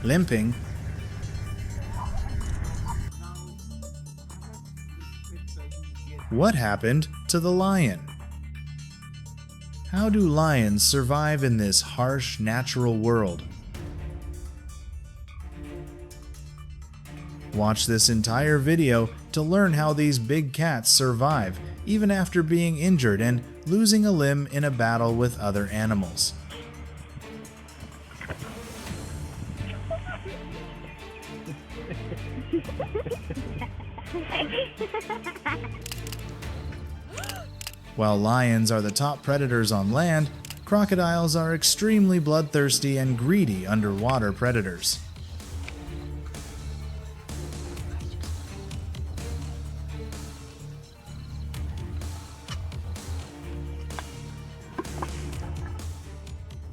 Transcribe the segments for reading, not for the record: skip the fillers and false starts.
limping. What happened to the lion? How do lions survive in this harsh natural world? Watch this entire video to learn how these big cats survive even after being injured and losing a limb in a battle with other animals. While lions are the top predators on land, crocodiles are extremely bloodthirsty and greedy underwater predators.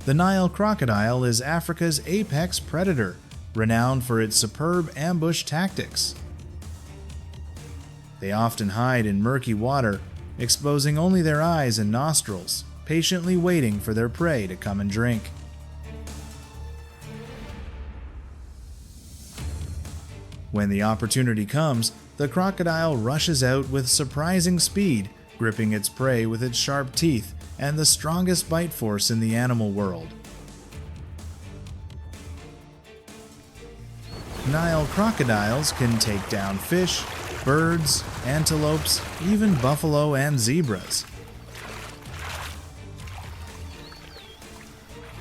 The Nile crocodile is Africa's apex predator, renowned for its superb ambush tactics. They often hide in murky water, exposing only their eyes and nostrils, patiently waiting for their prey to come and drink. When the opportunity comes, the crocodile rushes out with surprising speed, gripping its prey with its sharp teeth and the strongest bite force in the animal world. Nile crocodiles can take down fish, birds, antelopes, even buffalo and zebras.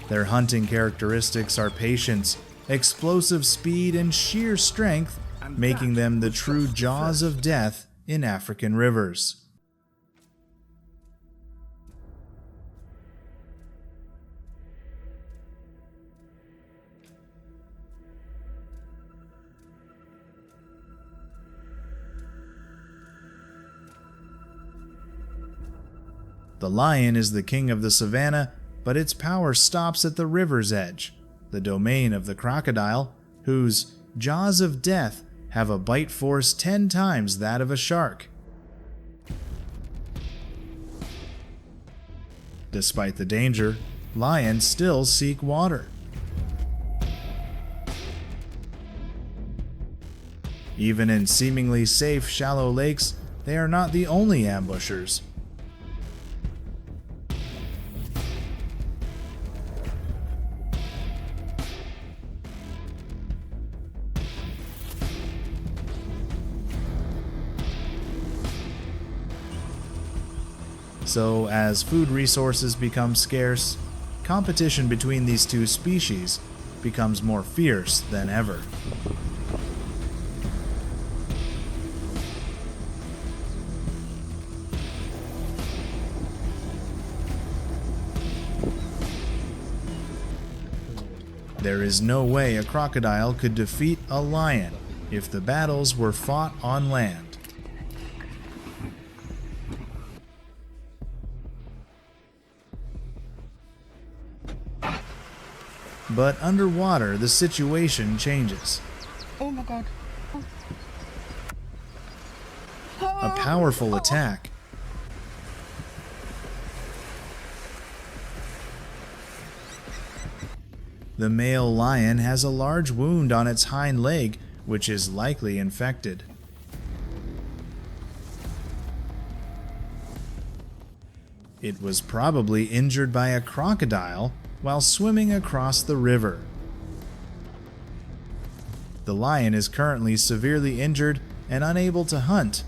Their hunting characteristics are patience, explosive speed, and sheer strength, making them the true jaws of death in African rivers. The lion is the king of the savannah, but its power stops at the river's edge, the domain of the crocodile, whose jaws of death have a bite force 10 times that of a shark. Despite the danger, lions still seek water. Even in seemingly safe, shallow lakes, they are not the only ambushers. So, as food resources become scarce, competition between these two species becomes more fierce than ever. There is no way a crocodile could defeat a lion if the battles were fought on land. But underwater, the situation changes. Oh my god. A powerful attack. The male lion has a large wound on its hind leg, which is likely infected. It was probably injured by a crocodile while swimming across the river. The lion is currently severely injured and unable to hunt.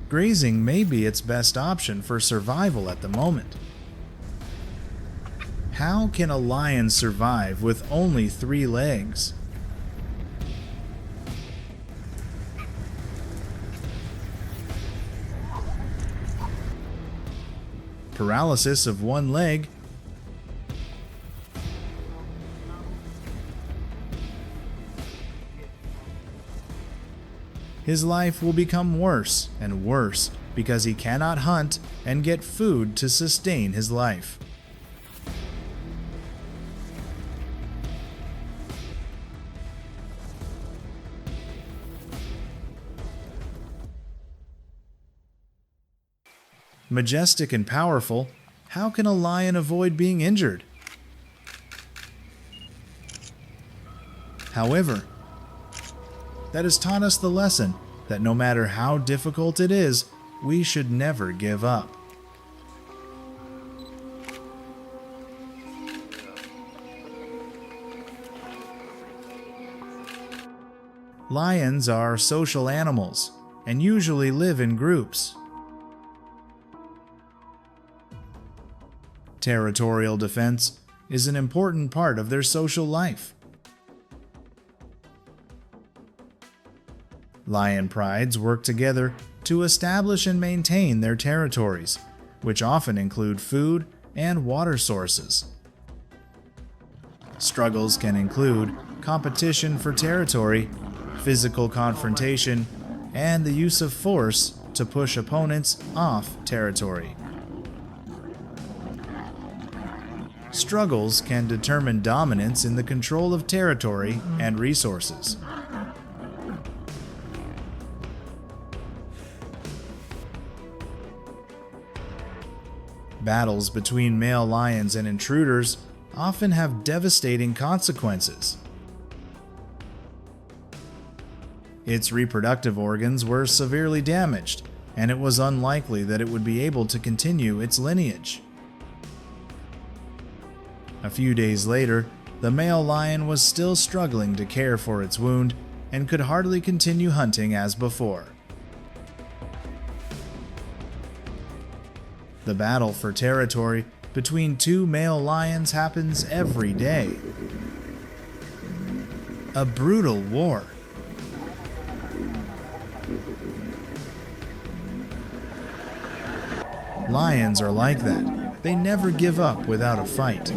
Grazing may be its best option for survival at the moment. How can a lion survive with only 3 legs? Paralysis of 1 leg, his life will become worse and worse because he cannot hunt and get food to sustain his life. Majestic and powerful, how can a lion avoid being injured? However, that has taught us the lesson that no matter how difficult it is, we should never give up. Lions are social animals and usually live in groups. Territorial defense is an important part of their social life. Lion prides work together to establish and maintain their territories, which often include food and water sources. Struggles can include competition for territory, physical confrontation, and the use of force to push opponents off territory. Struggles can determine dominance in the control of territory and resources. Battles between male lions and intruders often have devastating consequences. Its reproductive organs were severely damaged, and it was unlikely that it would be able to continue its lineage. A few days later, the male lion was still struggling to care for its wound and could hardly continue hunting as before. The battle for territory between two male lions happens every day. A brutal war. Lions are like that. They never give up without a fight.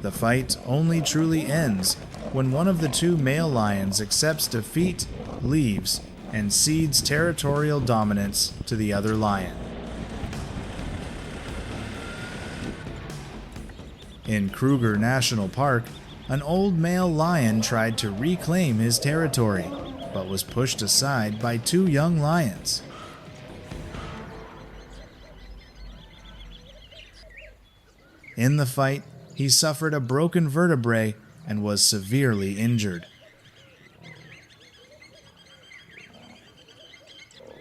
The fight only truly ends when one of the two male lions accepts defeat, leaves, and cedes territorial dominance to the other lion. In Kruger National Park, an old male lion tried to reclaim his territory, but was pushed aside by two young lions. In the fight, he suffered a broken vertebrae and was severely injured.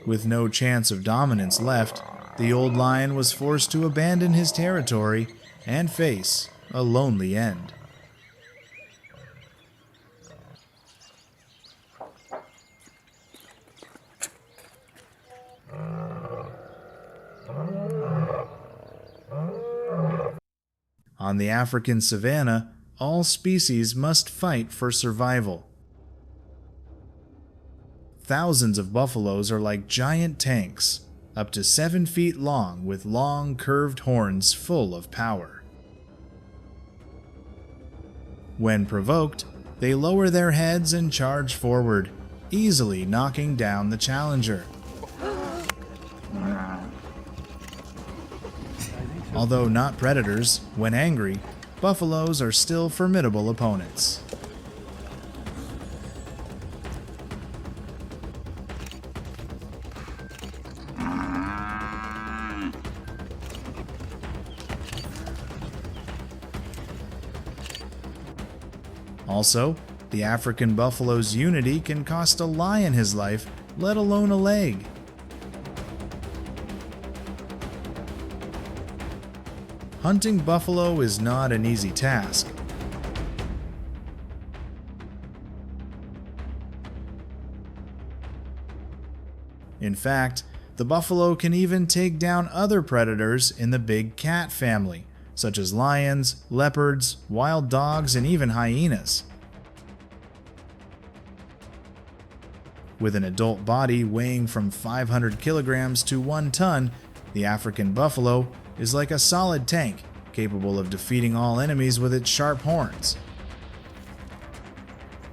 With no chance of dominance left, the old lion was forced to abandon his territory and face a lonely end. On the African savannah, all species must fight for survival. Thousands of buffaloes are like giant tanks, up to 7 feet long with long curved horns full of power. When provoked, they lower their heads and charge forward, easily knocking down the challenger. Although not predators, when angry, buffaloes are still formidable opponents. Also, the African buffalo's unity can cost a lion his life, let alone a leg. Hunting buffalo is not an easy task. In fact, the buffalo can even take down other predators in the big cat family, such as lions, leopards, wild dogs, and even hyenas. With an adult body weighing from 500 kilograms to 1 ton, the African buffalo is like a solid tank, capable of defeating all enemies with its sharp horns.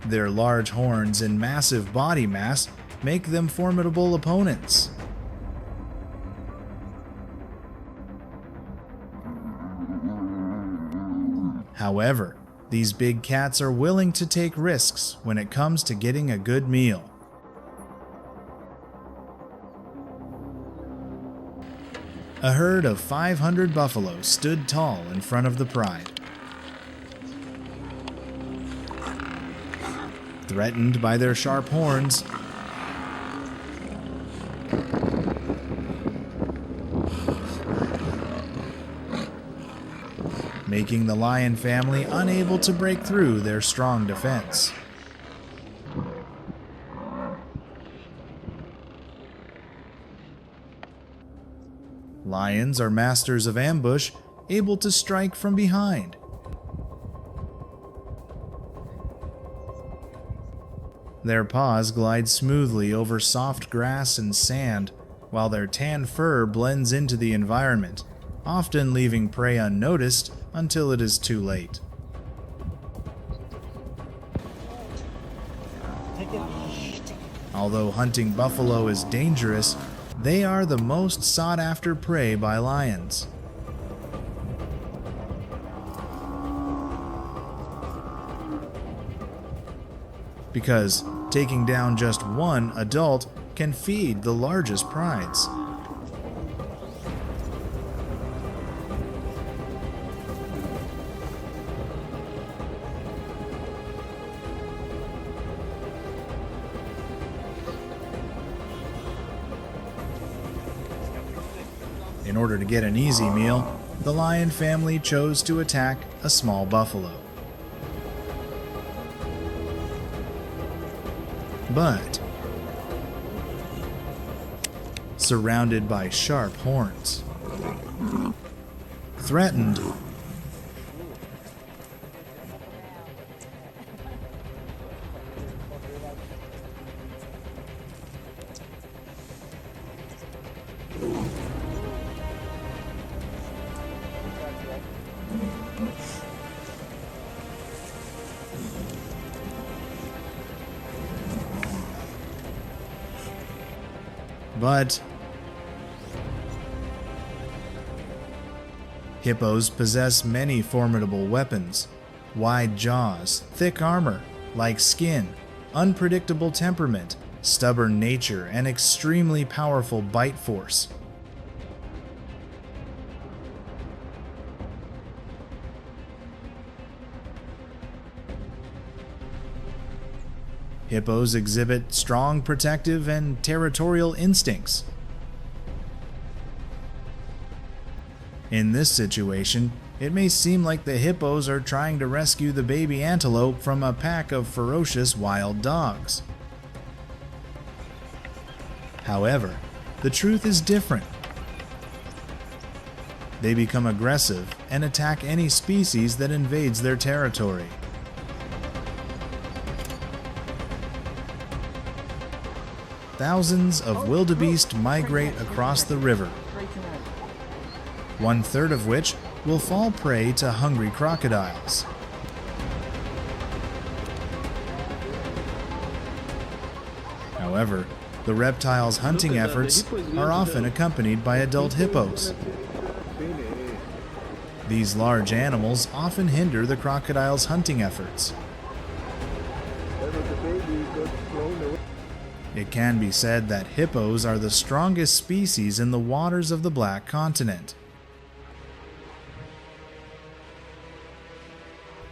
Their large horns and massive body mass make them formidable opponents. However, These big cats are willing to take risks when it comes to getting a good meal. A herd of 500 buffalo stood tall in front of the pride. Threatened by their sharp horns, making the lion family unable to break through their strong defense. Lions are masters of ambush, able to strike from behind. Their paws glide smoothly over soft grass and sand, while their tan fur blends into the environment, often leaving prey unnoticed until it is too late. Although hunting buffalo is dangerous, they are the most sought-after prey by lions. Because taking down just one adult can feed the largest prides. In order to get an easy meal, the lion family chose to attack a small buffalo. But, surrounded by sharp horns, threatened, but hippos possess many formidable weapons: wide jaws, thick armor, light skin, unpredictable temperament, stubborn nature, and extremely powerful bite force. Hippos exhibit strong protective and territorial instincts. In this situation, it may seem like the hippos are trying to rescue the baby antelope from a pack of ferocious wild dogs. However, the truth is different. They become aggressive and attack any species that invades their territory. Thousands of wildebeest migrate across the river, 1/3 of which will fall prey to hungry crocodiles. However, the reptiles' hunting efforts are often accompanied by adult hippos. These large animals often hinder the crocodile's hunting efforts. It can be said that hippos are the strongest species in the waters of the Black Continent.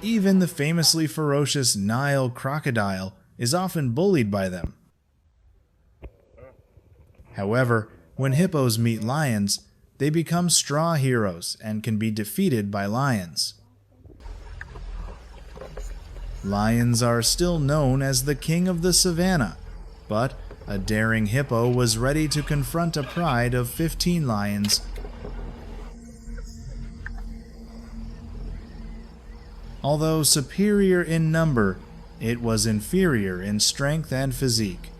Even the famously ferocious Nile crocodile is often bullied by them. However, when hippos meet lions, they become straw heroes and can be defeated by lions. Lions are still known as the king of the savannah, but a daring hippo was ready to confront a pride of 15 lions. Although superior in number, it was inferior in strength and physique.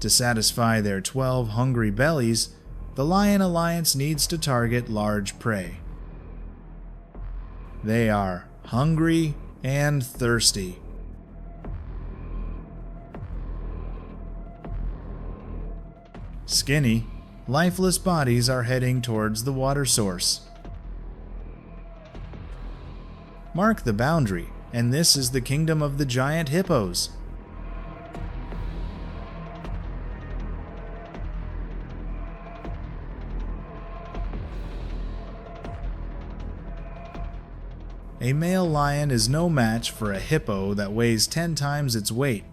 To satisfy their 12 hungry bellies, the Lion Alliance needs to target large prey. They are hungry and thirsty. Skinny Lifeless bodies are heading towards the water source. Mark the boundary, and this is the kingdom of the giant hippos. A male lion is no match for a hippo that weighs 10 times its weight.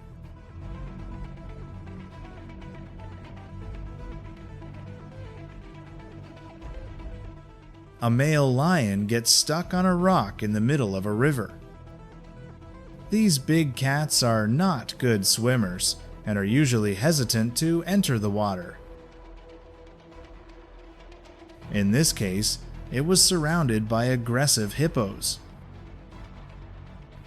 A male lion gets stuck on a rock in the middle of a river. These big cats are not good swimmers and are usually hesitant to enter the water. In this case, it was surrounded by aggressive hippos.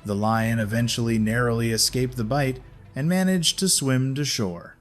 The lion eventually narrowly escaped the bite and managed to swim to shore.